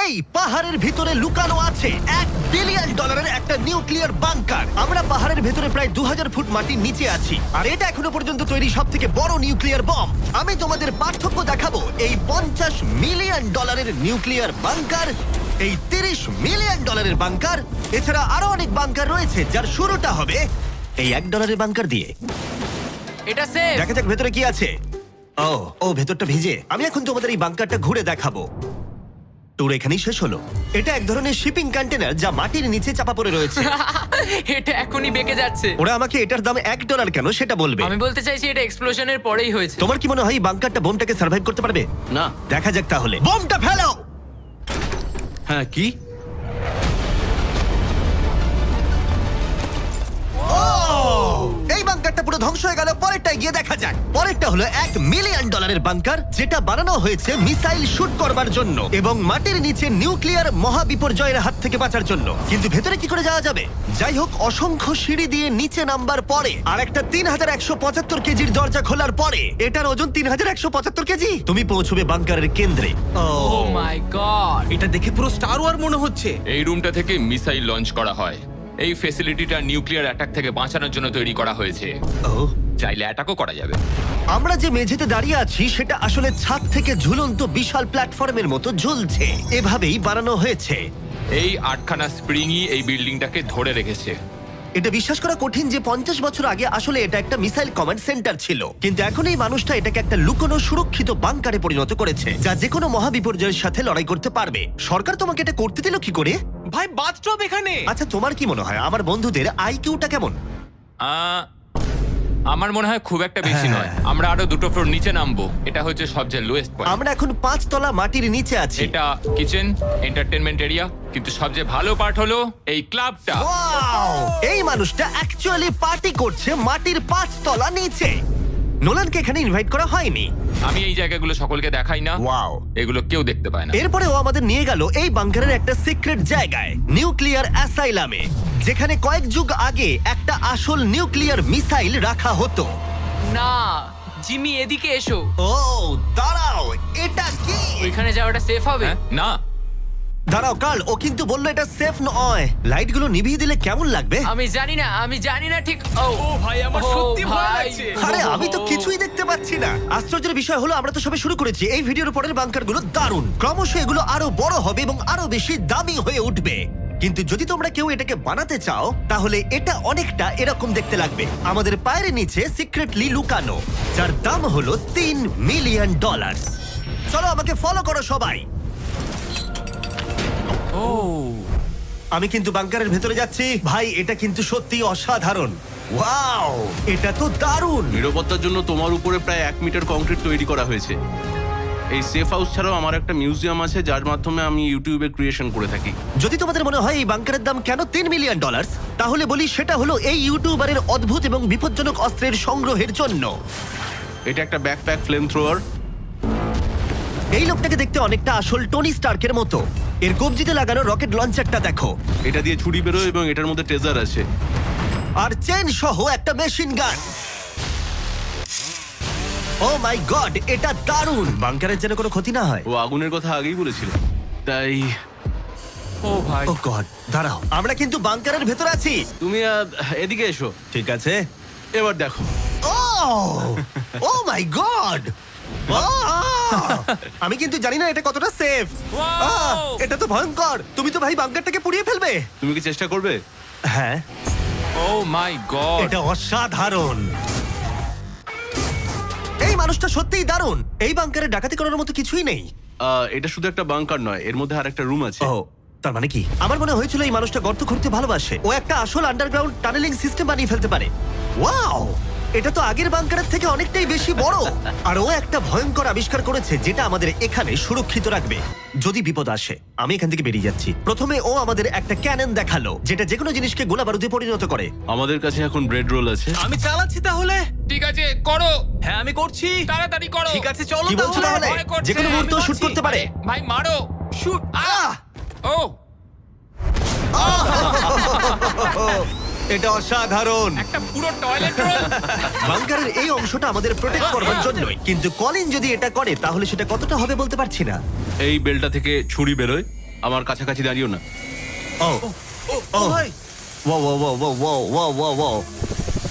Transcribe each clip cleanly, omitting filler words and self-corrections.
এই পাহাড়ের ভিতরে লুকানো আছে $1 বিলিয়ন একটা নিউক্লিয়ার বাংকার। আমরা পাহাড়ের ভেতরে প্রায় 2000 ফুট মাটির নিচে আছি, আর এটা এখনো পর্যন্ত তৈরি সব থেকে বড় নিউক্লিয়ার বম। আমি তোমাদের পার্থক্য দেখাবো এই $50 মিলিয়ন নিউক্লিয়ার বাংকার, এই $30 মিলিয়ন বাংকার, এছাড়া আরো অনেক বাংকার রয়েছে যার শুরুটা হবে এই $1 বাংকার দিয়ে। এটা সেফ। দেখা যাক ভেতরে কি আছে। ও ভেতরটা ভিজে। আমি এখন তোমাদের এই বাংকারটা ঘুরে দেখাবো। ট্যুর এখানেই শেষ হলো। এটা এক ধরনের শিপিং কন্টেনার যা মাটির নিচে চাপা পড়ে রয়েছে। এটা এখনই বেঁকে যাচ্ছে। ওরা আমাকে এটার দাম $1 কেন সেটা বলবে। আমি বলতে চাইছি এটা এক্সপ্লোশনের পরেই হয়েছে। তোমার কি মনে হয় এই বাংকারটা বোমটাকে সার্ভাইভ করতে পারবে? না। দেখা যাক তাহলে। বোমটা ফেলো। হ্যাঁ, কি? এই বাংকারটা পুরো ধ্বংস হয়ে গেল। পরেরটা গিয়ে দেখা যাক। পরেরটা হলো $1 মিলিয়ন বাংকার, যেটা বানানো হয়েছে মিসাইল শুট করবার জন্য এবং মাটির নিচে নিউক্লিয়ার মহাবিপর্যয়ের হাত থেকে বাঁচার জন্য। কিন্তু ভেতরে কি করে যাওয়া যাবে? যাই হোক, অসংখ্য সিঁড়ি দিয়ে নিচে নামবার পরে আর একটা 3175 কেজির দরজা খোলার পরে, এটার ওজন 3175 কেজি, তুমি পৌঁছবে বাংকারের কেন্দ্রে। ও মাই গড, এটা দেখে পুরো স্টার ওয়ার মনে হচ্ছে। এই রুমটা থেকে মিসাইল লঞ্চ করা হয়। এই ফ্যাসিলিটিটা নিউক্লিয়ার অ্যাটাক থেকে বাঁচানোর জন্য তৈরি করা হয়েছে। চাইলে অ্যাটাকও করা যাবে। আমরা যে মেঝেতে দাঁড়িয়ে আছি সেটা আসলে ছাদ থেকে ঝুলন্ত বিশাল প্ল্যাটফর্মের মতো ঝুলছে। এভাবেই বানানো হয়েছে। এই 8খানা স্প্রিংই এই বিল্ডিংটাকে ধরে রেখেছে। এটা বিশ্বাস করা কঠিন যে 50 বছর আগে আসলে এটা একটা মিসাইল কমান্ড সেন্টার ছিল, কিন্তু এখন এই মানুষটা এটাকে একটা লুকোনো সুরক্ষিত বাংকারে পরিণত করেছে, যা যে কোনো মহাবিপর্যয়ের সাথে লড়াই করতে পারবে। সরকার তোমাকে এটা করতে দিল কি করে? ভাই, বাথটব এখানে। আচ্ছা, তোমার কি মনে হয় আমার বন্ধুদের আইকিউটা কেমন? আমার মনে হয় খুব একটা বেশি নয়। আমরা আরো 2টো ফ্লোর নিচে নামবো। এটা হচ্ছে সবচেয়ে লোয়েস্ট পয়েন্ট। আমরা এখন 5 তলা মাটির নিচে আছি। এটা কিচেন, এন্টারটেইনমেন্ট এরিয়া, কিন্তু সবচেয়ে ভালো পার্ট হলো এই ক্লাবটা। ওয়াও! এই মানুষটা অ্যাকচুয়ালি পার্টি করছে মাটির 5 তলা নিচে। নোলানকে এখানে ইনভাইট করা হয়নি। আমি এই জায়গাগুলো সকলকে দেখাই না। ওয়াও! এগুলো কেউ দেখতে পায় না। এরপরে ও আমাদের নিয়ে গেল এই বাংকারের একটা সিক্রেট জায়গায়, নিউক্লিয়ার অ্যাসাইলামে, যেখানে কয়েক যুগ আগে একটা আসল নিউক্লিয়ার মিসাইল রাখা হতো। না জিমি, এদিকে এসো। ও দাঁড়াও, এটা কি? ওইখানে যাওয়াটা সেফ হবে? হ্যাঁ? না। দাঁড়াও কার্ল, ও কিন্তু বললো এটা সেফ নয়। লাইটগুলো নিভিয়ে দিলে কেমন লাগবে? আমি জানি না ঠিক। ও ভাই, আমার সত্যি ভয় লাগছে। আরে আমি তো কিছুই দেখতে পাচ্ছি না। আশ্চর্যের বিষয় হলো আমরা তো সবে শুরু করেছি। এই ভিডিওর পরের বাংকারগুলো দারুণ। ক্রমশ এগুলো আরো বড় হবে এবং আরো বেশি দামি হয়ে উঠবে। কিন্তু যদি তোমরা কেউ এটাকে বানাতে চাও, তাহলে এটা অনেকটা এরকম দেখতে লাগবে। আমাদের পায়ের নিচে সিক্রেটলি লুকানো, যার দাম হলো $3 মিলিয়ন। চলো আমাকে ফলো করো সবাই। আমি কিন্তু বাংকারের ভেতরে যাচ্ছি। ভাই, এটা কিন্তু সত্যি অসাধারণ। ওয়াও, এটা তো দারুণ। নিরাপত্তার জন্য তোমার উপরে প্রায় 1 মিটার কংক্রিট তৈরি করা হয়েছে। এই সেফ হাউস ছাড়াও আমার একটা মিউজিয়াম আছে, যার মাধ্যমে আমি ইউটিউবে ক্রিয়েশন করে থাকি। যদি তোমাদের মনে হয় এই বাংকারের দাম কেন $3 মিলিয়ন, তাহলে বলি সেটা হলো এই ইউটিউবারের অদ্ভুত এবং বিপজ্জনক অস্ত্রের সংগ্রহের জন্য। এটা একটা ব্যাকপ্যাক ফ্লেম থ্রোয়ার। এই লোকটাকে দেখতে অনেকটা আসল টনি স্টার্কের মতো। এর কবজিতে লাগানো রকেট লঞ্চারটা দেখো। এটা দিয়ে ছুরি বেরোয় এবং এটার মধ্যে ট্রেজার আছে। আর চেন সহ একটা মেশিন গান। ও মাই গড, এটা দারুণ। বাংকারের যেন কোনো ক্ষতি না হয়। ও আগুনের কথা আগেই বলেছিল, তাই। ও ভাই, ও গড, দাঁড়াও, আমরা কিন্তু বাংকারের ভেতর আছি। তুমি এদিকে এসো। ঠিক আছে, এবার দেখো। ও মাই গড, আমি কিন্তু জানি না এটা কতটা সেফ। এটা তো ভয়ঙ্কর। তুমি তো ভাই বাংকারটাকে পুড়িয়ে ফেলবে। তুমি কি চেষ্টা করবে? হ্যাঁ। ও মাই গড, এটা অসাধারণ। এই মানুষটা সত্যিই দারুণ। এই বাংকারে ডাকাতি করার মতো কিছুই নেই। এটা শুধু একটা বাংকার নয়, এর মধ্যে আর একটা রুম আছে। ও, তার মানে কি? আমার মনে হয়েছিল এই মানুষটা গর্ত খুঁড়তে ভালোবাসে। ও একটা আসল আন্ডারগ্রাউন্ড টানেলিং সিস্টেম বানিয়ে ফেলতে পারে। ওয়াও, এটা তো আগের বাংকারের থেকে অনেকটাই বেশি বড়। আর ও একটা ভয়ঙ্কর আবিষ্কার করেছে যেটা আমাদের এখানে সুরক্ষিত রাখবে যদি বিপদ আসে। আমি এখান থেকে বেরিয়ে যাচ্ছি। প্রথমে ও আমাদের একটা ক্যানন দেখালো, যেটা যেকোনো জিনিসকে গোলা বারুদে পরিণত করে। আমাদের কাছে এখন ব্রেড রোল আছে। আমি চালাচ্ছি তাহলে। ঠিক আছে, করো। হ্যাঁ, আমি করছি। তাড়াতাড়ি করো। ঠিক আছে, চলো কি বলছো তাহলে? ভয় করছে। যেকোনো মুহূর্ত আমি শুট পারছি। করতে পারে। ভাই মারো। শুট। ও এটা অসাধারণ। একটা পুরো টয়লেট রোল। বাংকারের এই অংশটা আমাদের প্রোটেক্ট করবার জন্যই, কিন্তু কলিন যদি এটা করে তাহলে সেটা কতটা হবে বলতে পারছি না। এই বেলটা থেকে ছুরি বেরোয় আমার কাছাকাছি দাঁড়িও না। ও ও ভাই Whoa, whoa, whoa, whoa, whoa, whoa, whoa, whoa.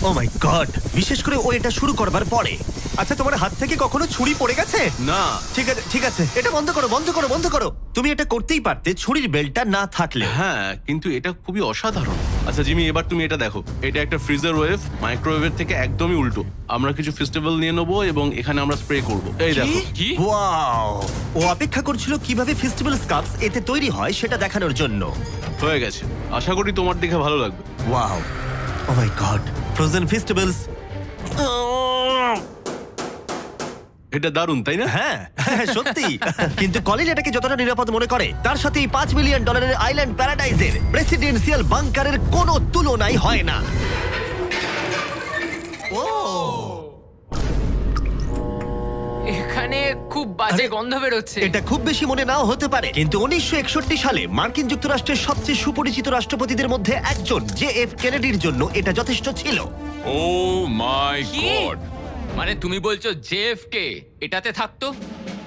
Oh my God! বিশেষ করে ও এটা শুরু করবার পরে। আচ্ছা, তোমার হাত থেকে কখনো ছুরি পড়ে গেছে? না, ঠিক আছে, ঠিক আছে, এটা বন্ধ করো, বন্ধ করো, বন্ধ করো। তুমি এটা করতেই পারতে ছুরির বেল্টটা না থাকলে। হ্যাঁ, কিন্তু এটা খুবই অসাধারণ। আচ্ছা জিমি, এবার তুমি এটা দেখো। এটা একটা ফ্রিজার ওয়েভ, মাইক্রোওয়েভের থেকে একদমই উল্টো। আমরা কিছু ফেস্টিভ্যাল নিয়ে নেবো এবং এখানে আমরা স্প্রে করব। এই দেখো। কি? ওয়াও! ও অপেক্ষা করছিল কিভাবে ফেস্টিভ্যাল স্কার্ফস এতে তৈরি হয় সেটা দেখানোর জন্য। হয়ে গেছে, আশা করি তোমার দেখে ভালো লাগবে। ওয়াও! ও মাই গড! Frozen festivals. এটা দারুণ, তাই না? হ্যাঁ, হ্যাঁ, সত্যি। কিন্তু কলিন এটাকে যতটা নিরাপদ মনে করে তার সাথে এই $5 মিলিয়ন আইল্যান্ড প্যারাডাইজের প্রেসিডেন্সিয়াল বাংকারের কোনো তুলনাই হয় না। ও এখানে খুব বাজে গন্ধ বেরোচ্ছে। এটা খুব বেশি মনে নাও হতে পারে, কিন্তু 1961 সালে মার্কিন যুক্তরাষ্ট্রের সবচেয়ে সুপরিচিত রাষ্ট্রপতিদের মধ্যে একজন JF কেনেডির জন্য এটা যথেষ্ট ছিল। ও মাই কি? গড! মানে তুমি বলছো জেএফকে এটাতে থাকতো?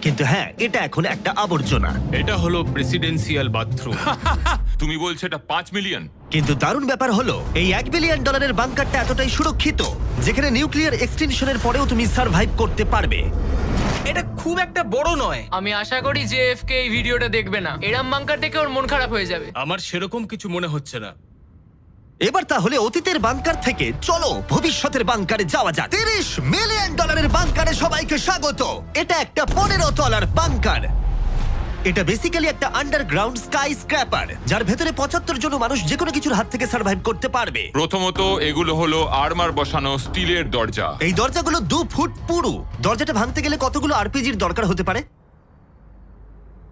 কিন্তু হ্যাঁ, এটা এখন একটা আবর্জনা। এটা হলো প্রেসিডেন্সিয়াল বাথরুম। তুমি বলছো এটা 5 মিলিয়ন? কিন্তু দারুণ ব্যাপার হলো এই $1 বিলিয়ন বাংকারটা এতটাই সুরক্ষিত যেখানে নিউক্লিয়ার এক্সটেনশনের পরেও তুমি সার্ভাইভ করতে পারবে। এটা খুব একটা বড় নয়। আমি আশা করি যে এফকে এই ভিডিওটা দেখবে না। এরম বাঙ্কার থেকে ওর মন খারাপ হয়ে যাবে। আমার সেরকম কিছু মনে হচ্ছে না। এবার তাহলে অতীতের বাংকার থেকে চলো ভবিষ্যতের বাংকারে যাওয়া যাক। $30 মিলিয়ন বাংকারে সবাইকে স্বাগত। এটা একটা 15 তলার বাংকার। এটা বেসিক্যালি একটা আন্ডারগ্রাউন্ড স্কাই স্ক্র্যাপার যার ভেতরে 75 জন মানুষ যে কোনো কিছুর হাত থেকে সার্ভাইভ করতে পারবে। প্রথমত এগুলো হলো আর্মার বসানো স্টিলের দরজা। এই দরজাগুলো 2 ফুট পুরু। দরজাটা ভাঙতে গেলে কতগুলো আরপিজির দরকার হতে পারে?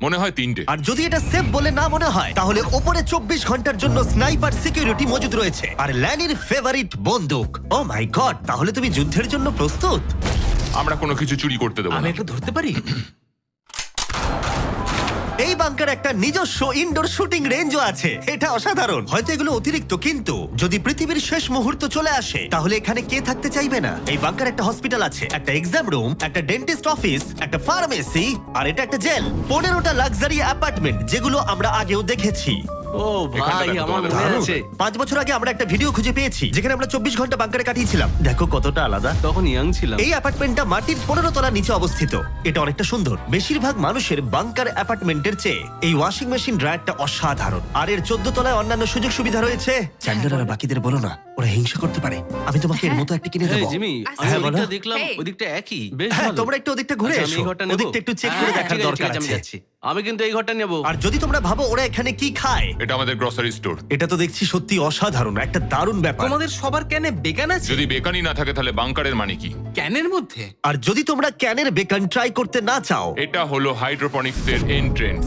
মনে হয় 3টে। আর যদি এটা সেফ বলে না মনে হয় তাহলে ওপরে 24 ঘন্টার জন্য স্নাইপার সিকিউরিটি মজুদ রয়েছে আর ল্যানির ফেভারিট বন্দুক। ও মাই গড, তাহলে তুমি যুদ্ধের জন্য প্রস্তুত? আমরা কোনো কিছু চুরি করতে দেবো আমি না। একটু ধরতে পারি? এই বাংকার একটা নিজস্ব ইনডোর শুটিং রেঞ্জও আছে। এটা অসাধারণ। হয়তো এগুলো অতিরিক্ত, কিন্তু যদি পৃথিবীর শেষ মুহূর্ত চলে আসে তাহলে এখানে কে থাকতে চাইবে না? এই বাংকার একটা হসপিটাল আছে, একটা এক্সাম রুম, একটা ডেন্টিস্ট অফিস, একটা ফার্মেসি, আর এটা একটা জেল। 15টা লাক্সারি অ্যাপার্টমেন্ট যেগুলো আমরা আগেও দেখেছি। ও ভাই, দেখো আমার তোমাদের মনে দারুণ। আছে। 5 বছর আগে আমরা একটা ভিডিও খুঁজে পেয়েছি যেখানে আমরা 24 ঘন্টা বাংকারে কাটিয়েছিলাম। দেখো কতটা আলাদা। তখন ইয়াং ছিলাম। এই অ্যাপার্টমেন্টটা মাটির 15 তলার নিচে অবস্থিত। এটা অনেকটা সুন্দর। বেশিরভাগ মানুষের বাংকার অ্যাপার্টমেন্টের চেয়ে এই ওয়াশিং মেশিন ড্রায়ারটা অসাধারণ। আর এর 14 তলায় অন্যান্য সুযোগ সুবিধা রয়েছে। চ্যান্ডেলার আর বাকিদের বলো না, ওরা হিংসা করতে পারে। আমি তোমাকে এর মতো একটা কিনে এই দেবো। জিমি, আমি হ্যাঁ, বলো। ওদিকটা দেখলাম, Hey. ওদিকটা একই। বেশ হ্যাঁ, ভালো। তোমরা একটু ওদিকটা ঘুরে আচ্ছা, আমি এসো। এই ঘরটা নেবো। ওদিকটা একটু চেক করে হ্যাঁ, দেখার ঠিক আছে, দরকার ঠিক আছে, আমি আছে। যাচ্ছি। আমি কিন্তু এই ঘরটা নেবো। আর যদি তোমরা ভাবো ওরা এখানে কি খায়, এটা আমাদের গ্রসারি স্টোর। এটা তো দেখছি সত্যি অসাধারণ, একটা দারুণ ব্যাপার। তোমাদের সবার ক্যানে বেগান আছে? যদি বেকানি না থাকে তাহলে বাংকারের মানে কি? ক্যানের মধ্যে? আর যদি তোমরা ক্যানের বেকন ট্রাই করতে না চাও, এটা হলো হাইড্রোপনিক্সের এন্ট্রেন্স।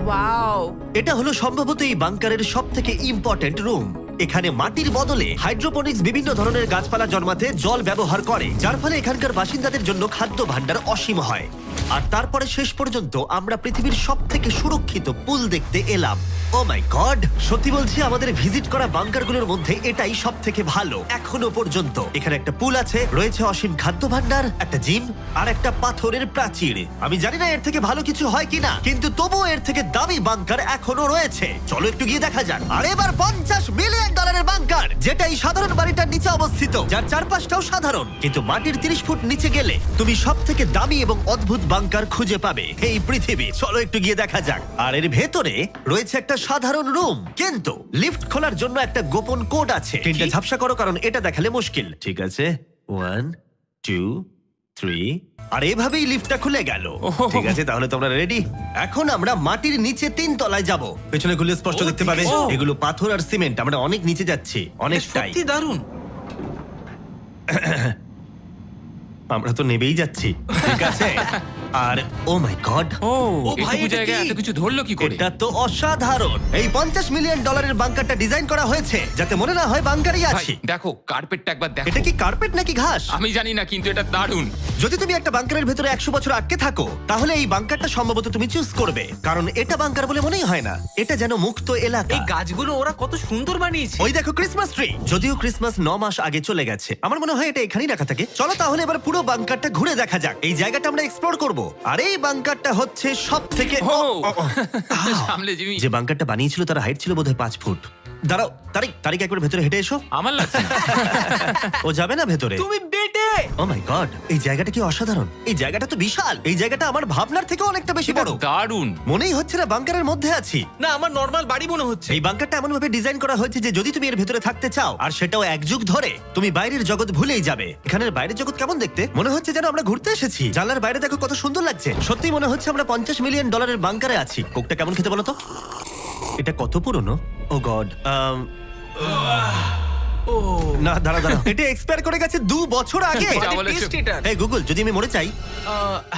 ওয়াও, এটা হলো সম্ভবত এই বাংকারের সবথেকে ইম্পর্ট্যান্ট রুম। এখানে মাটির বদলে হাইড্রোপনিক্স বিভিন্ন ধরনের গাছপালা জন্মাতে জল ব্যবহার করে, যার ফলে এখানকার বাসিন্দাদের জন্য খাদ্য ভাণ্ডার অসীম হয়। আর তারপরে শেষ পর্যন্ত আমরা পৃথিবীর সবথেকে সুরক্ষিত পুল দেখতে এলাম। ও মাই গড, সত্যি বলছি আমাদের ভিজিট করা বাংকারগুলোর মধ্যে এটাই সবথেকে ভালো এখনো পর্যন্ত। এখানে একটা পুল আছে, রয়েছে অসীম খাদ্য ভাণ্ডার, একটা জিম, আর একটা পাথরের প্রাচীর। আমি জানি না এর থেকে ভালো কিছু হয় কিনা, কিন্তু তবুও এর থেকে দামি বাংকার এখনো রয়েছে। চলো একটু গিয়ে দেখা যাক। আর এবার $50 মিলিয়ন বাংকার, যেটা এই সাধারণ বাড়িটার নিচে অবস্থিত, যার চারপাশটাও সাধারণ, কিন্তু মাটির 30 ফুট নিচে গেলে তুমি সব থেকে দামি এবং অদ্ভুত বাংকার খুঁজে পাবে এই পৃথিবী। চলো একটু গিয়ে দেখা যাক। আর এর ভেতরে রয়েছে একটা সাধারণ রুম, কিন্তু লিফট খোলার জন্য একটা গোপন কোড আছে। তিনটা ঝাপসা করো, কারণ এটা দেখালে মুশকিল। ঠিক আছে, 1 2 3, আর এভাবেই লিফটটা খুলে গেল। ঠিক আছে, তাহলে তোমরা রেডি? এখন আমরা মাটির নিচে 3 তলায় যাব। পেছনে খুলে স্পষ্ট দেখতে পাবে এগুলো পাথর আর সিমেন্ট। আমরা অনেক নিচে যাচ্ছি, এটা অনেকটাই। সত্যি দারুণ। আমরা তো নেবেই যাচ্ছি। ঠিক আছে। আর ও মাই গড, ও ভাই, এটুকু এটা জায়গায় কি? এত কিছু ধরলো কি করে? এটা তো অসাধারণ। এই $50 মিলিয়ন বাংকারটা ডিজাইন করা হয়েছে যাতে মনে না হয় বাংকারই ভাই আছি। দেখো, কার্পেটটা একবার দেখো। এটা কি কার্পেট নাকি ঘাস? আমি জানি না, কিন্তু এটা দারুণ। যদি তুমি একটা বাংকারের ভেতরে 100 বছর আটকে থাকো তাহলে এই বাংকারটা সম্ভবত তুমি চুজ করবে, কারণ এটা বাংকার বলে মনেই হয় না। এটা যেন মুক্ত এলাকা। এই গাছগুলো ওরা কত সুন্দর বানিয়েছে। ওই দেখো ক্রিসমাস ট্রি। যদিও ক্রিসমাস 9 মাস আগে চলে গেছে, আমার মনে হয় এটা এখানেই রাখা থাকে। চলো তাহলে এবার পুরো বাংকারটা ঘুরে দেখা যাক। এই জায়গাটা আমরা এক্সপ্লোর করব। আর এই বাংকারটা হচ্ছে সব থেকে ও সামলে জিমি। যে বাংকারটা বানিয়েছিল তার হাইট ছিল বোধহয় 5 ফুট। দাঁড়াও, তারিক একবার ভেতরে হেঁটে এসো। আমার লাগছে না। ও যাবে না ভেতরে? তুমি বেটে ও মাই গড, এই জায়গাটা কি অসাধারণ! এই জায়গাটা তো বিশাল। এই জায়গাটা আমার ভাবনার থেকে অনেকটা বেশি বড়। দারুণ। মনেই হচ্ছে না বাংকারের মধ্যে আছি। না, আমার নর্মাল বাড়ি মনে হচ্ছে। এই বাংকারটা এমন ভাবে ডিজাইন করা হয়েছে যে যদি তুমি এর ভেতরে থাকতে চাও, আর সেটাও 1 যুগ ধরে, তুমি বাইরের জগৎ ভুলেই যাবে। এখানের বাইরের জগৎ কেমন দেখতে? মনে হচ্ছে যেন আমরা ঘুরতে এসেছি। জানলার বাইরে দেখো কত সুন্দর লাগছে। সত্যি মনে হচ্ছে আমরা $50 মিলিয়ন বাংকারে আছি। কোকটা কেমন খেতে বলো তো? এটা কত পুরনো? ও গড, না দাঁড়া, এটা এক্সপায়ার করে গেছে 2 বছর আগে। যা বলেছো। টেস্ট এটা। এই গুগল, যদি আমি মরে চাই?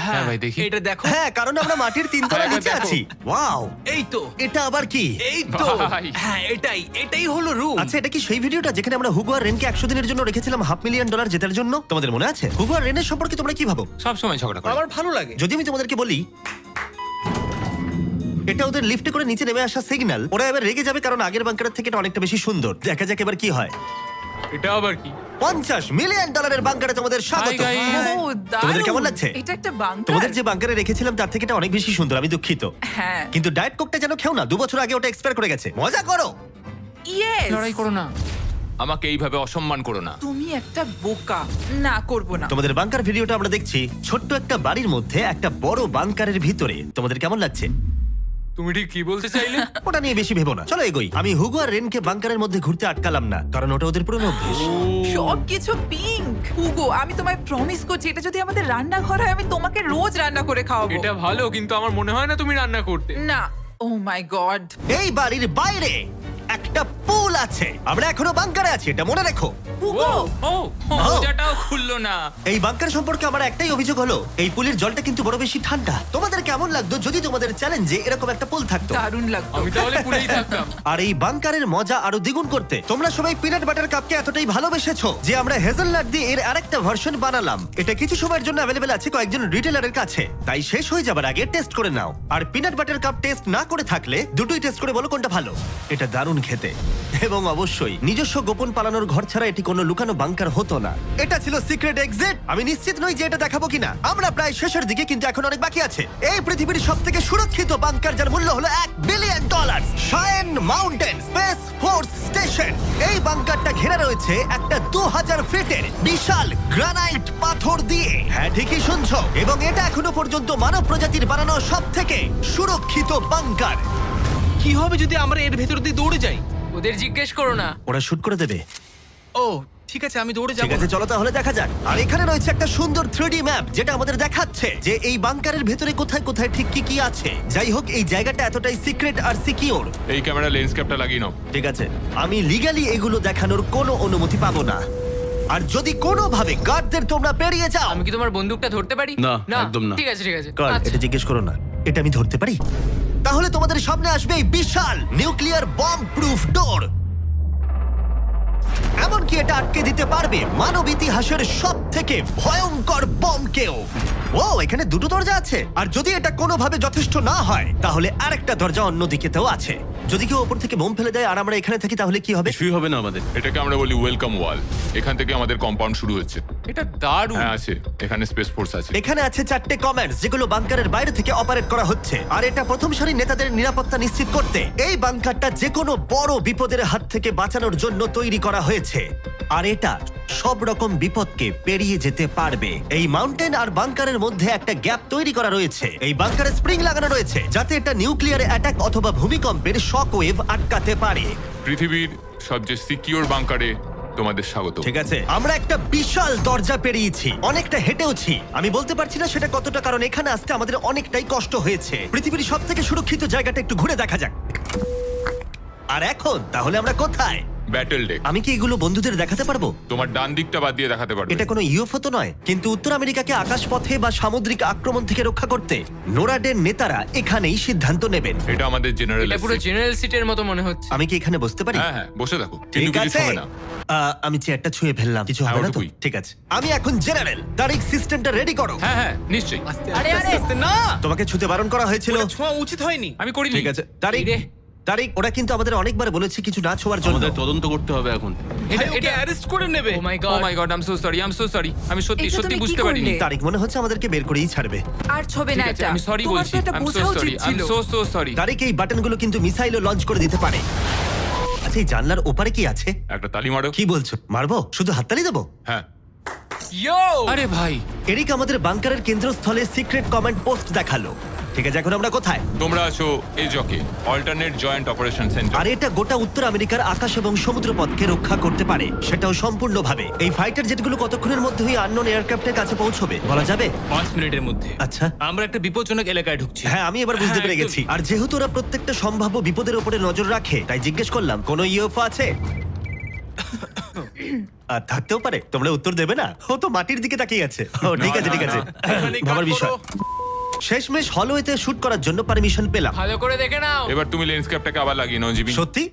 হ্যাঁ ভাই, দেখি। এটা দেখো। হ্যাঁ, কারণ আমরা মাটির 3 তলা হ্যাঁ, নিচে দেখো। আছি। ওয়াও, এই তো, এটা আবার কি? এই তো। ভাই। হ্যাঁ, এটাই হলো রুম। আচ্ছা, এটা কি সেই ভিডিওটা যেখানে আমরা হুগো আর রেনকে 100 দিনের জন্য রেখেছিলাম $500 মিলিয়ন জেতার জন্য? তোমাদের মনে আছে? হুগো আর রেনের সম্পর্কে তোমরা কি ভাবো? সব সময় ঝগড়া করে। আমার ভালো লাগে। যদি আমি তোমাদেরকে বলি এটা ওদের লিফটে করে নিচে নেমে আসা সিগন্যাল, ওরা এবার রেগে যাবে কারণ আগের বাংকারের থেকে এটা অনেকটা বেশি সুন্দর। দেখা যাক এবার কি হয়। এটা আবার কি? $50 মিলিয়ন বাংকারে তোমাদের স্বাগত। Hi, guys. ও, দারুণ। তোমাদের কেমন লাগছে? এটা একটা বাংকার। তোমাদের যে বাংকারে রেখেছিলাম তার থেকে এটা অনেক বেশি সুন্দর। আমি দুঃখিত, হ্যাঁ। কিন্তু ডায়েট কোকটা যেন খেও না। 2 বছর আগে ওটা এক্সপায়ার করে গেছে। মজা করো। ইয়েস। লড়াই করো না, আমাকে এইভাবে অসম্মান করো না। তুমি একটা বোকা। না, করব না। তোমাদের বাংকার ভিডিওটা আমরা দেখছি ছোট্ট একটা বাড়ির মধ্যে একটা বড় বাংকারের ভিতরে। তোমাদের কেমন লাগছে? তুমি ঠিক কি বলতে চাইলে? ওটা নিয়ে বেশি ভেবো না, চলো এগোই। আমি হুগো আর রেনকে বাংকারের মধ্যে ঘুরতে আটকালাম না, কারণ ওটা ওদের পুরনো অভ্যেস। সবকিছু পিঙ্ক। হুগো, আমি তোমায় প্রমিস করছি, এটা যদি আমাদের রান্নাঘর হয়, আমি তোমাকে রোজ রান্না করে খাওয়াবো। এটা ভালো, কিন্তু আমার মনে হয় না তুমি রান্না করতে। না। ও মাই গড। এই বাড়ির বাইরে একটা পুল আছে। আমরা এখনো বাংকারে আছি, এটা মনে রেখো। হুগো, ও মোজাটাও খুললো না। এই বাংকার সম্পর্কে আমার একটাই অভিযোগ হলো, এই পুলের জলটা কিন্তু বড় বেশি ঠান্ডা। তোমাদের কেমন লাগতো যদি তোমাদের চ্যালেঞ্জে এরকম একটা পুল থাকতো? দারুণ লাগতো। আমি তাহলে পুরেই থাকতাম। আর এই বাংকারের মজা আরো দ্বিগুণ করতে তোমরা সবাই পিনাট বাটার কাপকে এতটাই ভালোবেসেছো যে আমরা হেজেলনাট দিয়ে এর আরেকটা ভার্সন বানালাম। এটা কিছু সময়ের জন্য অ্যাভেলেবেল আছে কয়েকজন রিটেলারের কাছে, তাই শেষ হয়ে যাবার আগে টেস্ট করে নাও। আর পিনাট বাটার কাপ টেস্ট না করে থাকলে দুটোই টেস্ট করে বলো কোনটা ভালো। এটা দারুণ খেতে, এবং অবশ্যই নিজস্ব গোপন পালানোর ঘর ছাড়া এটি কোনো লুকানো বাংকার হতো না। এটা ছিল সিক্রেট এক্সিট। আমি নিশ্চিত নই যে এটা দেখাবো কিনা। আমরা প্রায় শেষের দিকে, কিন্তু এখন অনেক বাকি আছে। এই পৃথিবীর সবথেকে সুরক্ষিত বাংকার, যার মূল্য হলো $1 billion. শায়েন mountain space force station. এই বাংকারটা ঘেরা রয়েছে একটা 2000 ফিটের বিশাল গ্রানাইট পাথর দিয়ে। হ্যাঁ, ঠিকই শুনছো। এবং এটা এখনো পর্যন্ত মানব প্রজাতির বানানো সবথেকে সুরক্ষিত বাংকার। কি হবে যদি আমরা এর ভেতর দিয়ে দৌড়ে যাই? ওদের জিজ্ঞেস করো না। ওরা শুট করে দেবে। ও, ঠিক আছে, আমি দৌড়ে ঠিক যাবো। আছে, চলো তাহলে দেখা যাক। আর এখানে রয়েছে একটা সুন্দর 3D ম্যাপ, যেটা আমাদের দেখাচ্ছে যে এই বাংকারের ভেতরে কোথায় কোথায় ঠিক কি কি আছে। যাই হোক, এই জায়গাটা এতটাই সিক্রেট আর সিকিউর। এই ক্যামেরা লেন্স ক্যাপটা লাগিয়ে নাও। ঠিক আছে, আমি লিগ্যালি এগুলো দেখানোর কোনো অনুমতি পাবো না। আর যদি কোনোভাবে গার্ডদের তোমরা পেরিয়ে যাও, আমি কি তোমার বন্দুকটা ধরতে পারি? না, একদম না। ঠিক আছে, ঠিক আছে। গার্ড, আচ্ছা। এটা জিজ্ঞেস করো না। এটা আমি ধরতে পারি? তাহলে তোমাদের সামনে আসবে এই বিশাল নিউক্লিয়ার বম্ব প্রুফ ডোর। এমনকি এটা আটকে দিতে পারবে মানব ইতিহাসের সব থেকে ভয়ঙ্কর বমকেও। ও, এখানে 2টো দরজা আছে। আর যদি এটা কোনোভাবে যথেষ্ট না হয়, তাহলে আরেকটা দরজা অন্যদিকেতেও আছে। যদি কেউ ওপর থেকে বোম ফেলে দেয় আর আমরা এখানে থাকি, তাহলে কি হবে? কিছুই হবে না আমাদের। এটাকে আমরা বলি ওয়েলকাম ওয়াল। এখান থেকে আমাদের কম্পাউন্ড শুরু হচ্ছে। এটা দারুণ। হ্যাঁ আছে, এখানে স্পেস ফোর্স আছে। এখানে আছে 4টে কমান্ডস, যেগুলো বাংকারের বাইরে থেকে অপারেট করা হচ্ছে। আর এটা প্রথম সারির নেতাদের নিরাপত্তা নিশ্চিত করতে। এই বাংকারটা যে কোনো বড় বিপদের হাত থেকে বাঁচানোর জন্য তৈরি করা হয়েছে। আর এটা সব রকম বিপদকে পেরিয়ে যেতে পারবে। এই মাউন্টেন আর বাংকারের মধ্যে একটা গ্যাপ তৈরি করা রয়েছে। এই বাংকারে স্প্রিং লাগানো রয়েছে, যাতে এটা নিউক্লিয়ার অ্যাটাক অথবা ভূমিকম্পের শক ওয়েভ আটকাতে পারে। পৃথিবীর সবচেয়ে সিকিউর বাংকারে তোমাদের স্বাগত। ঠিক আছে, আমরা একটা বিশাল দরজা পেরিয়েছি, অনেকটা হেঁটেওছি। আমি বলতে পারছি না সেটা কতটা, কারণ এখানে আসতে আমাদের অনেকটাই কষ্ট হয়েছে। পৃথিবীর সব থেকে সুরক্ষিত জায়গাটা একটু ঘুরে দেখা যাক। আর এখন তাহলে আমরা কোথায়? Battle deck. আমি কি এগুলো বন্ধুদের দেখাতে পারবো? তোমার ডান দিকটা বাদ দিয়ে দেখাতে পারবে। এটা কোনো ইউএফও তো নয়, কিন্তু উত্তর আমেরিকাকে আকাশপথে বা সামুদ্রিক আক্রমণ থেকে রক্ষা করতে নোরাডের নেতারা এখানেই সিদ্ধান্ত নেবেন। এটা আমাদের জেনারেল। এটা পুরো জেনারেল সিটের মতো মনে হচ্ছে। আমি কি এখানে বসতে পারি? হ্যাঁ হ্যাঁ, বসে থাকো। কিন্তু ঠিক কিছু আছে। হবে না। আমি চেয়ারটা ছুঁয়ে ফেললাম, কিছু হবে না তো? ওটুকুই। ঠিক আছে, আমি এখন জেনারেল। তারিখ, সিস্টেমটা রেডি করো। হ্যাঁ হ্যাঁ, নিশ্চয়ই। আস্তে আরে, আস্তে আরে। আস্তে না, তোমাকে ছুতে বারণ করা হয়েছিল। ওটা ছোঁয়া উচিত হয়নি। আমি করিনি। ঠিক আছে, তারিখ। এই রে, তারিক, ওরা কিন্তু আমাদের অনেকবার বলেছে কিছু না ছোঁয়ার জন্য। আমাদের তদন্ত করতে হবে এখন। ভাই ওকে অ্যারেস্ট করে নেবে। Oh my oh god my god, I am so sorry, I am so sorry. আমি সত্যি এটা সত্যি তুমি কি বুঝতে পারিনি। করলে? তারিক, মনে হচ্ছে আমাদেরকে বের করেই ছাড়বে। আর ছবে ঠিক না আছে, এটা আমি সরি তোমার বলছি। তো এটা আই এম বোঝা সো উচিত সরি, আই এম ছিল। So sorry. তারিক, এই বাটনগুলো কিন্তু মিসাইলও লঞ্চ করে দিতে পারে। আচ্ছা, এই জানলার ওপারে কি আছে? একটা তালি মারো। কি বলছো, মারবো? শুধু হাততালি দেবো? হ্যাঁ। ইয়ো আরে ভাই, এরিক আমাদের বাংকারের কেন্দ্রস্থলে সিক্রেট কমান্ড পোস্ট দেখালো। ঠিক আছে, এখন আমরা কোথায়? তোমরা আছো এই জকে, অল্টারনেট জয়েন্ট অপারেশন সেন্টার। আর এটা গোটা উত্তর আমেরিকার আকাশ এবং সমুদ্রপথকে রক্ষা করতে পারে, সেটাও সম্পূর্ণভাবে। এই ফাইটার জেটগুলো কতক্ষণের মধ্যেই আননোন এয়ারক্রাফটের কাছে পৌঁছবে বলা যাবে? 5 মিনিটের মধ্যে। আচ্ছা। আমরা একটা বিপজ্জনক এলাকায় ঢুকছি। হ্যাঁ, আমি এবার বুঝতে হ্যাঁ, পেরে গেছি। আর যেহেতু ওরা প্রত্যেকটা সম্ভাব্য বিপদের উপরে নজর রাখে, তাই জিজ্ঞেস করলাম কোনো ইউএফও আছে। আর থাকতেও পারে, তোমরা উত্তর দেবে না? ও তো মাটির দিকে তাকিয়ে আছে। ও ঠিক আছে, ঠিক আছে, এখানেই কাট ভাবার বিষয়। করো। শেষমেশ হলওয়েতে শুট করার জন্য পারমিশন পেলাম। ভালো করে দেখে নাও। এবার তুমি লেন্সক্যাপটাকে আবার লাগিয়ে নাও জিমি। সত্যি?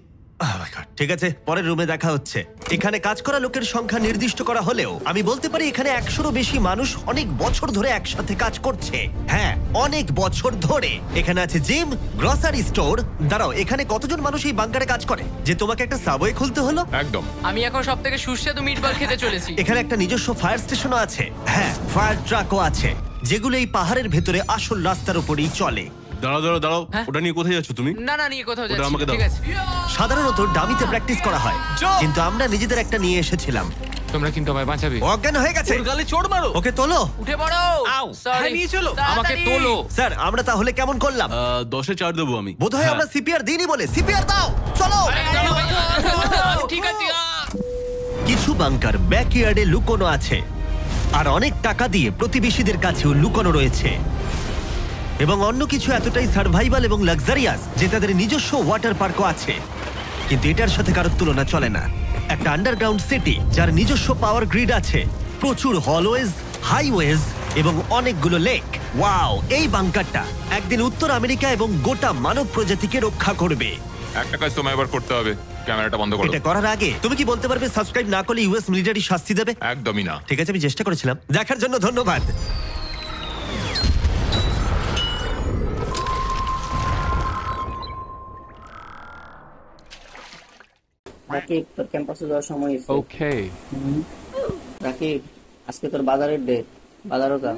Oh my God! ঠিক আছে, পরের রুমে দেখা হচ্ছে। এখানে কাজ করা লোকের সংখ্যা নির্দিষ্ট করা হলেও আমি বলতে পারি এখানে 100-রও বেশি মানুষ অনেক বছর ধরে একসাথে কাজ করছে। হ্যাঁ, অনেক বছর ধরে। এখানে আছে জিম, গ্রসারি স্টোর। দাঁড়াও, এখানে কতজন মানুষ এই বাংকারে কাজ করে যে তোমাকে একটা সাবওয়ে খুলতে হলো? একদম। আমি এখন সব থেকে সুস্বাদু মিটবল খেতে চলেছি। এখানে একটা নিজস্ব ফায়ার স্টেশনও আছে। হ্যাঁ, ফায়ার ট্রাকও আছে, যেগুলো এই পাহাড়ের ভেতরে আসল রাস্তার উপরেই চলে। দাঁড়াও, ওটা নিয়ে কোথায় যাচ্ছ তুমি? না না, নিয়ে কোথাও ওটা যাচ্ছি আমাকে না, দাও। ঠিক আছে। সাধারণত ডামিতে প্র্যাকটিস করা হয়, কিন্তু আমরা নিজেদের একটা নিয়ে এসেছিলাম। তোমরা কিন্তু আমায় বাঁচাবে। ও অজ্ঞান হয়ে গেছে। ওর গালে চড় মারো। ওকে তোলো। উঠে পড়ো। আউ, Sorry, হ্যাঁ, নিয়ে চলো। আমাকে তাড়াতাড়ি। তোলো। স্যার, আমরা তাহলে কেমন করলাম? 10-এ 4 দেবো আমি। বোধহয় হ্যাঁ। আমরা সিপিআর দিইনি বলে। সিপিআর দাও, চলো। ঠিক আছে। কিছু বাংকার ব্যাকইয়ার্ডে লুকোনো আছে, আর অনেক টাকা দিয়ে প্রতিবেশীদের কাছেও লুকোনো রয়েছে। এবং অন্য কিছু এতটাই সার্ভাইভাল এবং লাক্সারিয়াস যে তাদের নিজস্ব ওয়াটার পার্কও আছে। কিন্তু এটার সাথে কারোর তুলনা চলে না। একটা আন্ডারগ্রাউন্ড সিটি যার নিজস্ব পাওয়ার গ্রিড আছে, প্রচুর হলওয়েজ, হাইওয়েজ এবং অনেকগুলো লেক। ওয়াও, এই বাংকারটা একদিন উত্তর আমেরিকা এবং গোটা মানব প্রজাতিকে রক্ষা করবে। একটা কাজ তোমায় এবার করতে হবে, ক্যামেরাটা বন্ধ করো। এটা করার আগে তুমি কি বলতে পারবে সাবস্ক্রাইব না করলে ইউএস মিলিটারি শাস্তি দেবে? একদমই না। ঠিক আছে, আমি চেষ্টা করেছিলাম। দেখার জন্য ধন্যবাদ। রাকিব, তোর ক্যাম্পাসে যাওয়ার সময় হয়েছে। ওকে। রাকিব, আজকে তোর বাজারের ডেট, বাজারও যা।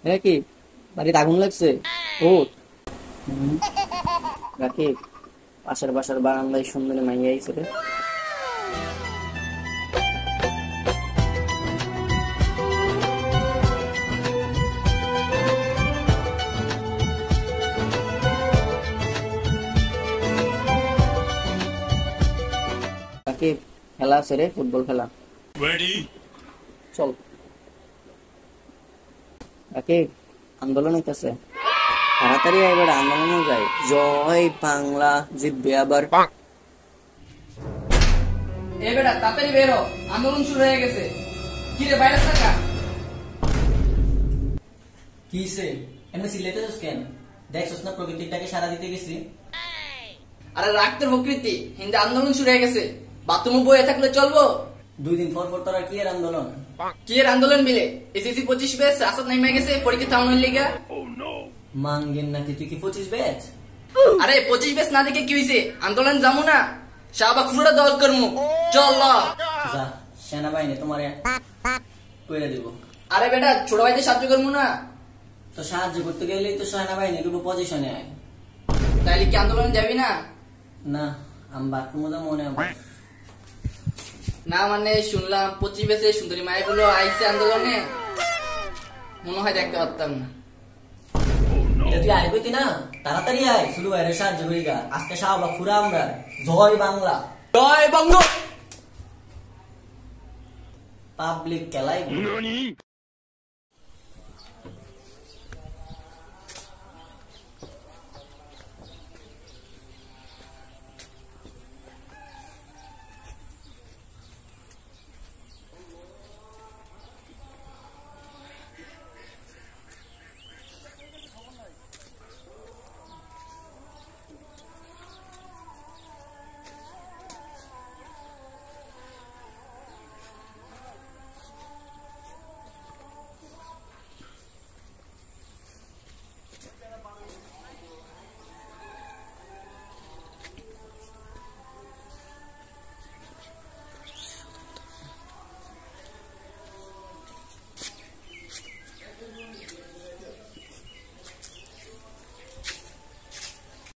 রাকিব, বাড়িতে আগুন লাগছে। ও রাকিব, পাশের বাসার বারান্দায় সুন্দরী মাইয়া আইছে রে। রাকিব, খেলা আছে রে, ফুটবল খেলা। চল রাকিব, আন্দোলন হইতেছে, তাড়াতাড়ি এবার আন্দোলনও যায়। জয় বাংলা জিতবে আবার। এ বেটা তাড়াতাড়ি বেরো, আন্দোলন শুরু হয়ে গেছে। কি রে বাইরে থাকা? কিসে এমনি সিলেটেস কেন? দেখছস না প্রকৃতিটাকে সারা দিতে গেছি। আরে রাখতে প্রকৃতি, হিন্দু আন্দোলন শুরু হয়ে গেছে। বাথরুমে বয়ে থাকলে চলবো? 2 দিন পর পর তোরা কি এর আন্দোলন? কি এর আন্দোলন মিলে? এসএসসি 25 ব্যাচ আসাদ নাইমা গেছে পরীক্ষা থামানোর লিগা। মাঙ্গেন নাকি তুই কি 25 ব্যাচ? আরে 25 ব্যাচ না দেখে কি হইছে? আন্দোলন যামু না, শাহবাগ পুরোটা দল করমু। চল ল। যা, সেনাবাহিনী তোমারে কইরা দিব। আরে বেটা ছোট ভাইদের সাহায্য করমু না। তো সাহায্য করতে গেলেই তো সেনাবাহিনী করবো পজিশনে আয়। তাইলে কি আন্দোলন যাবি না? না, আমি বাথরুমে মনে হয় না মানে শুনলাম 25 ব্যাচে সুন্দরী মায়েগুলো আইছে আন্দোলনে, মনে হয় দেখতে পারতাম না। এটা তুই আয় কইতি না, তাড়াতাড়ি আয়, শুধু বাইরে সাহায্য করি গা। আজকে শাহবাগ পুরা আমরা। জয় বাংলা। জয় বঙ্গ। পাবলিক খেলাই